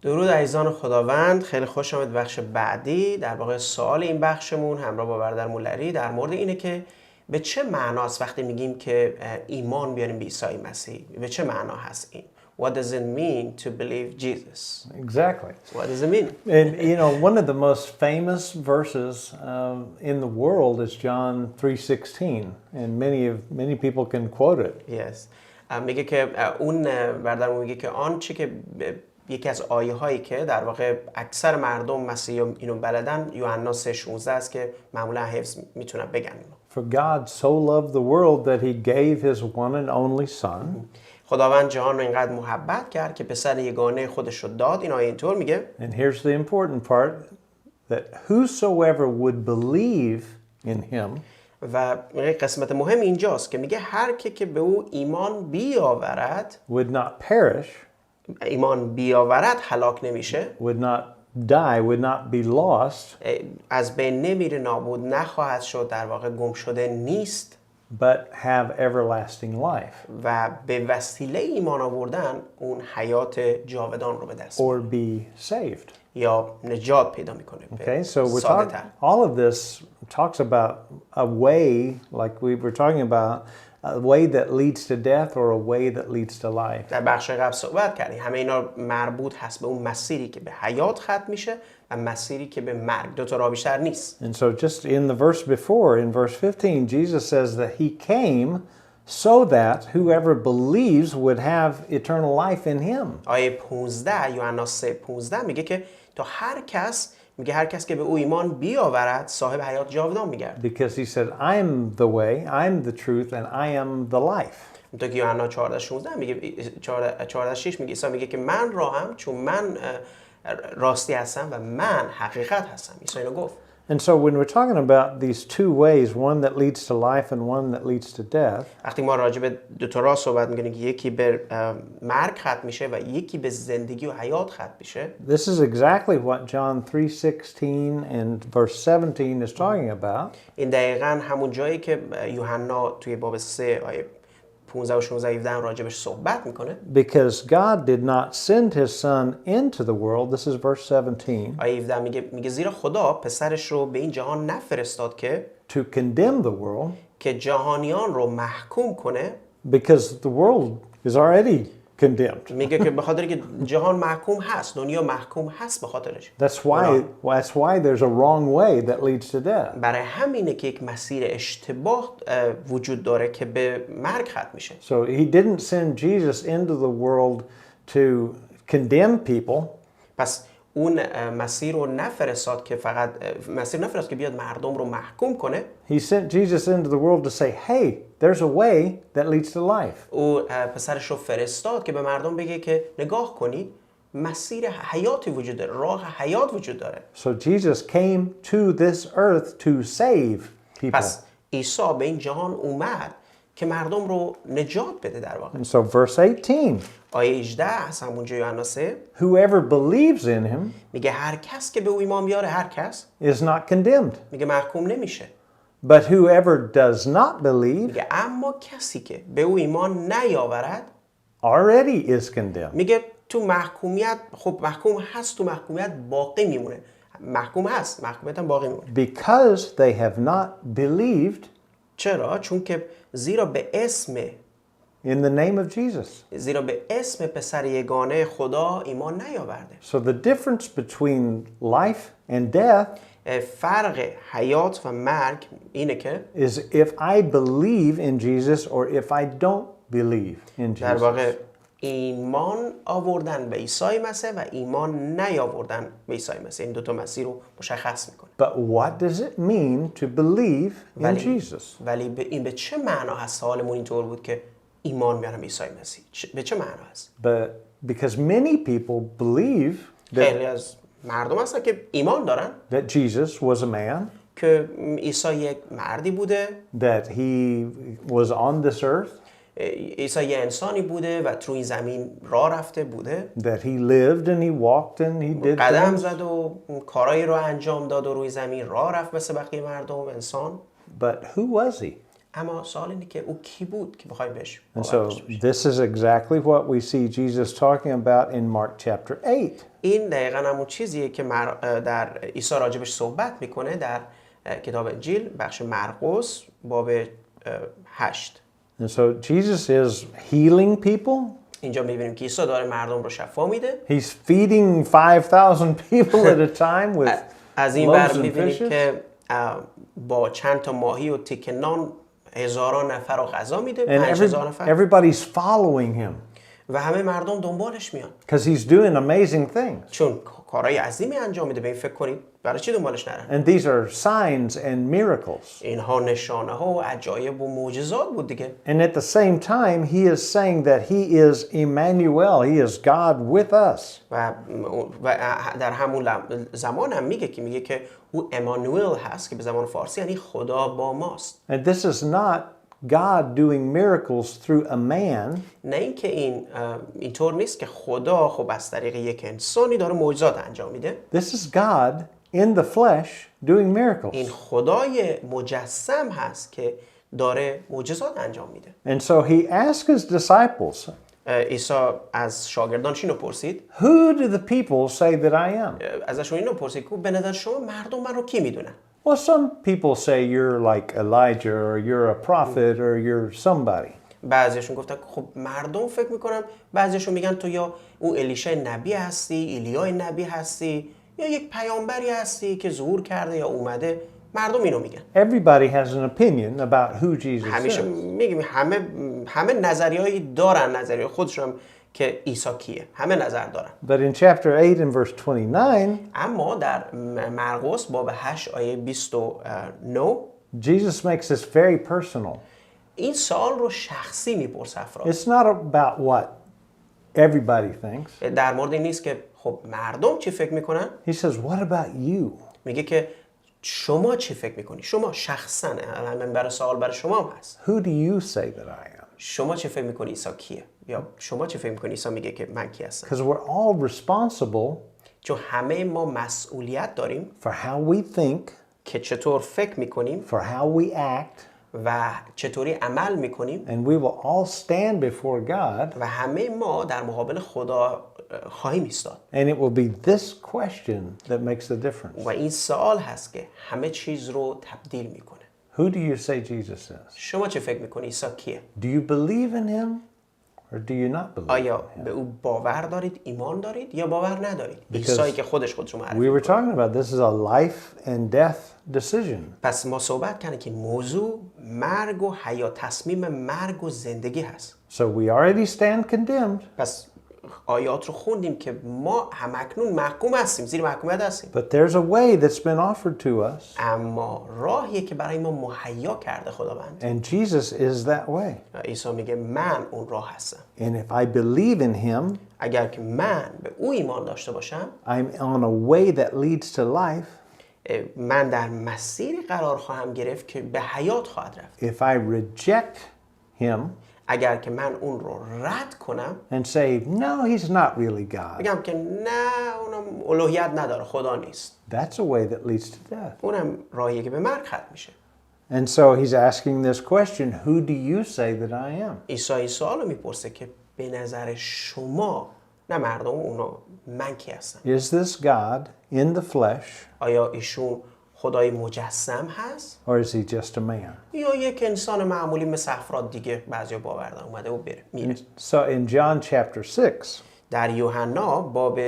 درود عزیزان خداوند، خیلی خوش آمد بخش بعدی. در واقع سوال این بخشمون همراه با برادر مولری در مورد اینه که به چه معناست وقتی میگیم که ایمان بیاریم به عیسی مسیح؟ به چه معنا هست این؟ What does it mean to believe Jesus? Exactly. What does it mean? And you know, one of the most famous verses in the world is John 3:16, and many people can quote it. Yes. میگه که اون برادر میگه که آنچه که یکی از آیه هایی که در واقع اکثر مردم مسیح اینو بلدن یوحنا 3:16 است که معمولا حفظ میتونن بگن. For God so loved the world that he gave his one and only son. خداوند جهان رو اینقدر محبت کرد که پسر یگانه خودش رو داد. این آیه اینطور میگه. And here's the important part, that whosoever would believe in him. و قسمت مهم اینجاست که میگه هر که به او ایمان بیاورد would not perish. ایمان بیاورد هلاک نمیشه. Would not die, would not be lost. از بین نمیره، نابود نخواهد شد، در واقع گم شده نیست. But have everlasting life. و به وسیله ایمان آوردن اون حیات جاودان رو به دست Or be saved. یا نجات پیدا میکنه. Okay, so we're talking, all of this talks about a way, like we were talking about, a way that leads to death or a way that leads to life. در بخش قبل صحبت کردیم همه اینا مربوط هست به اون مسیری که به حیات ختم میشه و مسیری که به مرگ. دو تا راه بیشتر نیست. And so just in the verse before, in verse 15, Jesus says that he came so that whoever believes would have eternal life in him. آیه 15 یوحنا 3:15 میگه که تا هر کس که به او ایمان بیاورد صاحب حیات جاودان میگرد. Because he said, I am the way, I am the truth, and I am the life. تو که یوحنا 14:16 میگه 14:6 میگه عیسی میگه که من راهم چون من راستی هستم و من حقیقت هستم. عیسی اینو گفت. And so when we're talking about these two ways, one that leads to life and one that leads to death, وقتی ما راجع به دو تا راه صحبت می‌کنیم که یکی به مرگ ختم میشه و یکی به زندگی و حیات ختم میشه. This is exactly what John 3:16 and verse 17 is talking about. این دقیقاً همون جایی که یوحنا توی باب 3 آیه 15 و 16 17 راجبش صحبت میکنه. Because God did not send his son into the world. This is verse 17. آیه 17 میگه زیرا خدا پسرش رو به این جهان نفرستاد که to condemn the world. که جهانیان رو محکوم کنه. Because the world is already condemned. میگه که به خاطر که جهان محکوم هست، دنیا محکوم هست به خاطرش. That's why there's a wrong way that leads to death. برای همینه که یک مسیر اشتباه وجود داره که به مرگ ختم میشه. So he didn't send Jesus into the world to condemn people. پس اون مسیر رو نفرستاد که بیاد مردم رو محکوم کنه. He sent Jesus into the world to say, hey, there's a way that leads to life. او پسرش رو فرستاد که به مردم بگه که نگاه کنید مسیر حیاتی وجود داره، راه حیات وجود داره. So Jesus came to this earth to save people. پس عیسی به این جهان اومد که مردم رو نجات بده در واقع. And so verse 18. آیه 18 از همونجا یوحنا 3 Whoever believes in him میگه هر کس که به او ایمان بیاره، هر کس is not condemned. میگه محکوم نمیشه. But whoever does not believe میگه اما کسی که به او ایمان نیاورد already is condemned. میگه تو محکومیت، خب محکوم هست، تو محکومیت باقی میمونه. محکومیت هم باقی میمونه. Because they have not believed. چرا؟ چون که زیرا به اسم In the name of Jesus. زیرا به اسم پسر یگانه خدا ایمان نیاورده. So the difference between life and death فرق حیات و مرگ اینه که is if I believe in Jesus or if I don't believe in در واقع Jesus. ایمان آوردن به عیسی مسیح و ایمان نیاوردن به عیسی مسیح، این دو تا مسیر رو مشخص میکنه. But what does it mean to believe in Jesus? ولی این به چه معنا هست؟ سوالمون اینطور بود که ایمان بیارم به عیسی مسیح به چه معنا هست؟ But because many people believe خیلی از مردم هستن که ایمان دارن that Jesus was a man, که عیسی یک مردی بوده، that he was on this earth, عیسی یه انسانی بوده و تو این زمین راه رفته بوده، that he lived and he walked and he did قدم things. زد و کارایی رو انجام داد و روی زمین راه رفت مثل بقیه مردم انسان. But who was he? اما سوال اینه که او کی بود که بخوایم بهش And باور so داشته باشیم. this is exactly what we see Jesus talking about in Mark chapter 8. این دقیقاً همون چیزیه که در عیسی راجبش صحبت میکنه در کتاب انجیل بخش مرقس باب 8. And so Jesus is healing people. اینجا میبینیم که عیسی داره مردم رو شفا میده. He's feeding 5,000 people at a time with از این ور loaves and میبینیم fishes. که با چند تا ماهی و تیکه نان هزاران نفر رو غذا میده. And 5,000 نفر. everybody's following him و همه مردم دنبالش میان. because he's doing amazing things. چون کارهای عظیمی انجام میده. به این فکر کنید برای چی دنبالش نرن؟ And these are signs and miracles. اینها نشانه ها و عجایب و معجزات بود دیگه. And at the same time, he is saying that he is Emmanuel. He is God with us. و در همون زمان هم میگه که او امانوئل هست که به زبان فارسی یعنی خدا با ماست. And this is not God doing miracles through a man. نه اینکه اینطور نیست که خدا خب از طریق یک انسانی داره معجزات انجام میده. This is God in the flesh doing miracles. این خدای مجسم هست که داره معجزات انجام میده. And so he asked his disciples, عیسی از شاگردانش اینو پرسید. who do the people say that I am? ازشون اینو پرسید که به نظر شما مردم من رو کی میدونن؟ Well, some people say you're like Elijah or you're a prophet or you're somebody. بعضیشون گفتن خب مردم فکر میکنم بعضیشون میگن تو یا اون الیشای نبی هستی، ایلیای نبی هستی یا یک پیامبری هستی که ظهور کرده یا اومده. مردم اینو میگن. Everybody has an opinion about who Jesus همیشه is. میگیم همه نظریه‌ای دارن، نظریه خودشون که عیسی کیه. همه نظر دارن. But in chapter 8 and verse 29, اما در مرقس باب 8 آیه 29 Jesus makes this very personal. این سوال رو شخصی میپرسه افراد. It's not about what everybody thinks. در مورد این نیست که خب مردم چی فکر میکنن؟ He says, what about you? میگه که شما چی فکر میکنی؟ شما شخصا همین برای سوال برای شما هم هست. Who do you say that I am? شما چی فکر میکنی عیسی کیه؟ یا شما چی فکر میکنی عیسی میگه که من کی هستم؟ Because we're all responsible چون همه ما مسئولیت داریم for how we think, که چطور فکر میکنیم for how we act, و چطوری عمل میکنیم and we will all stand before God, و همه ما در مقابل خدا خواهیم ایستاد. and it will be this question that makes the difference. و این سوال هست که همه چیز رو تبدیل میکنه. Who do you say Jesus is? شما چه فکر میکنی عیسی کیه؟ Do you believe in him or do you not believe آیا in him? به او باور دارید، ایمان دارید یا باور ندارید؟ عیسی که خودش رو معرفی We were میکنه. talking about this is a life and death decision. پس ما صحبت کردیم که موضوع مرگ و حیات، تصمیم مرگ و زندگی هست. So we already stand condemned, پس آیات رو خوندیم که ما همکنون محکوم هستیم، زیر محکومیت هستیم. but there's a way that's been offered to us, اما راهیه که برای ما مهیا کرده خداوند. and Jesus is that way. عیسی میگه من اون راه هستم. And if I believe in him, اگر که من به او ایمان داشته باشم، I'm on a way that leads to life. من در مسیری قرار خواهم گرفت که به حیات خواهد رفت. If I reject him اگر که من اون رو رد کنم and say, no, he's not really God, بگم که نه اونم الوهیت نداره، خدا نیست، that's a way that leads to death. اونم راهیه که به مرگ ختم میشه. And so he's asking this question, who do you say that I am? عیسی این سوال رو میپرسه که به نظر شما، نه مردم، اونو من کی هستم؟ Is this God in the flesh آیا ایشون خدای مجسم هست or is he just a man? یا یک انسان معمولی مثل افراد دیگه بعضیا باور دارن اومده و میره؟ So in John chapter 6, در یوحنا باب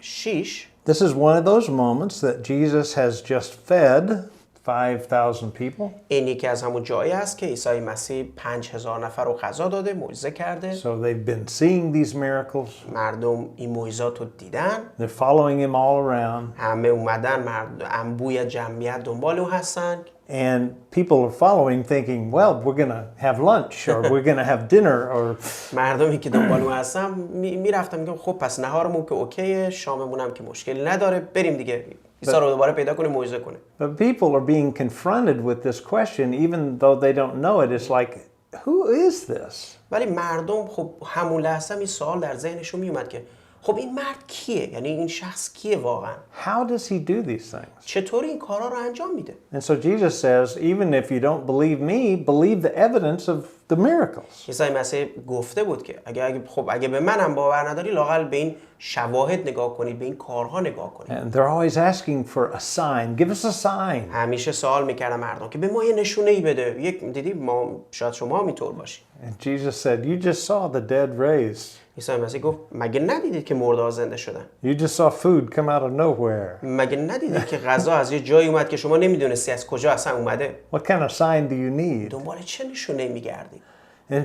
6 this is one of those moments that Jesus has just fed 5,000 people. این یکی از همون جایی است که عیسی مسیح 5,000 نفر رو غذا داده، معجزه کرده. So they've been seeing these miracles. مردم این معجزات رو دیدن. They're following him all around. همه اومدن، انبوی جمعیت دنبال او هستن. And people are following thinking, well, we're going to have lunch or we're going to have dinner or... مردمی که دنبال او هستن میرفتن میگم خب پس نهارمون که اوکیه، شاممون هم که مشکلی نداره، بریم دیگه. عیسی رو دوباره پیدا کنیم، معجزه کنیم. But people are being confronted with this question even though they don't know it. It's like, who is this? ولی مردم خب همون لحظه این سوال در ذهنشون میومد که خب این مرد کیه؟ یعنی این شخص کیه واقعا؟ How does he do these things? چطور این کارا رو انجام میده؟ And so Jesus says, even if you don't believe me, believe the evidence of the miracles. عیسی مسیح گفته بود که اگه به منم باور نداری لااقل به این شواهد نگاه کنید، به این کارها نگاه کنید. And they're always asking for a sign. Give us a sign. همیشه سوال میکردن مردم که به ما یه نشونه‌ای بده. دیدی ما شاید شما هم اینطور باشی. And Jesus said, you just saw the dead raised. عیسی مسیح گفت مگه ندیدید که مرده‌ها زنده شدن؟ You just saw food come out of nowhere. مگه ندیدید که غذا از یه جایی اومد که شما نمیدونستی از کجا اصلا اومده؟ What kind of sign do you need? دنبال چه نشونه‌ای میگردید؟ And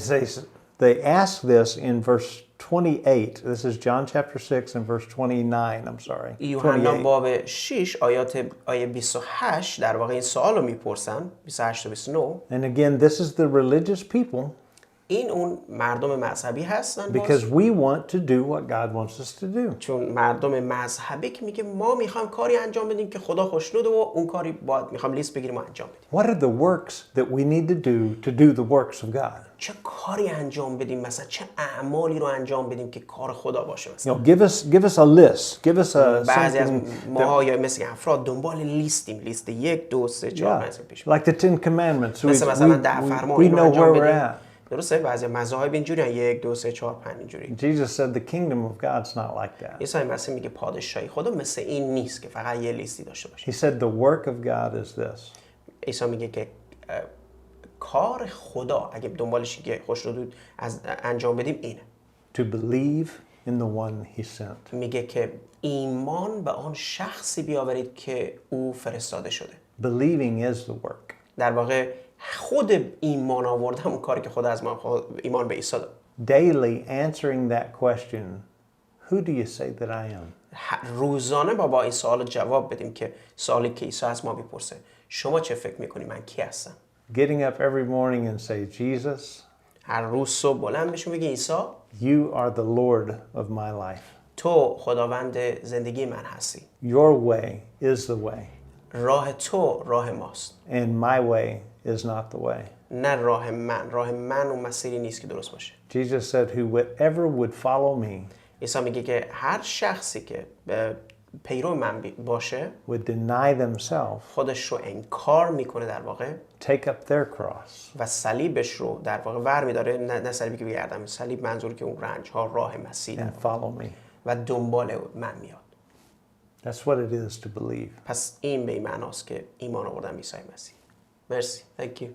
they ask this in verse 28. This is John chapter 6 and verse 29. I'm sorry. یوحنا 28. باب 6 آیه 28 در واقع این سوال رو میپرسن 28 تا 29. And again, this is the religious people این اون مردم مذهبی هستن because we want to do what God wants us to do. چون مردم مذهبی که میگه ما میخوایم کاری انجام بدیم که خدا خوشنوده و اون کاری باید میخوایم لیست بگیریم و انجام بدیم. What are the works that we need to do the works of God? چه کاری انجام بدیم، مثلا چه اعمالی رو انجام بدیم که کار خدا باشه You مثلا. know, give us a list. Give us a بعضی از something ما یا مثل افراد دنبال لیستیم، لیست 1 2 3 4 5 پیش. like the 10 commandments. مثلا 10 فرمان we رو know انجام where we're بدیم. at. درسته؟ بعضی مذاهب اینجوریه 1 2 3 4 5 اینجوری. Jesus said the kingdom of God's not like that. عیسی مسیح میگه پادشاهی خدا مثل این نیست که فقط یه لیستی داشته باشه. He said the work of God is this. عیسی میگه که کار خدا اگه دنبالش که خوشنود از انجام بدیم اینه. To believe in the one he sent. میگه که ایمان به آن شخصی بیاورید که او فرستاده شده. Believing is the work. در واقع خود ایمان آوردن اون کاری که خدا از ما ایمان به عیسی داد. Daily answering that question, who do you say that I am? روزانه با این سوال جواب بدیم که سوالی که عیسی از ما میپرسه شما چه فکر میکنی من کی هستم؟ Getting up every morning and say, Jesus, هر روز صبح بلند بشیم بگی عیسی you are the Lord of my life. تو خداوند زندگی من هستی. Your way is the way. راه تو راه ماست. And my way is not the way. نه راه من اون مسیری نیست که درست باشه. Jesus said, whoever would follow me عیسی میگه که هر شخصی که پیرو من باشه would deny themselves, خودش رو انکار میکنه در واقع take up their cross, و صلیبش رو در واقع ور میداره، نه صلیبی که بگردم، صلیب منظور که اون رنج ها راه مسیح and follow me. و دنبال من میاد. That's what it is to believe. پس این به این معناست که ایمان آوردن به عیسی مسیح. مرسی. Thank you.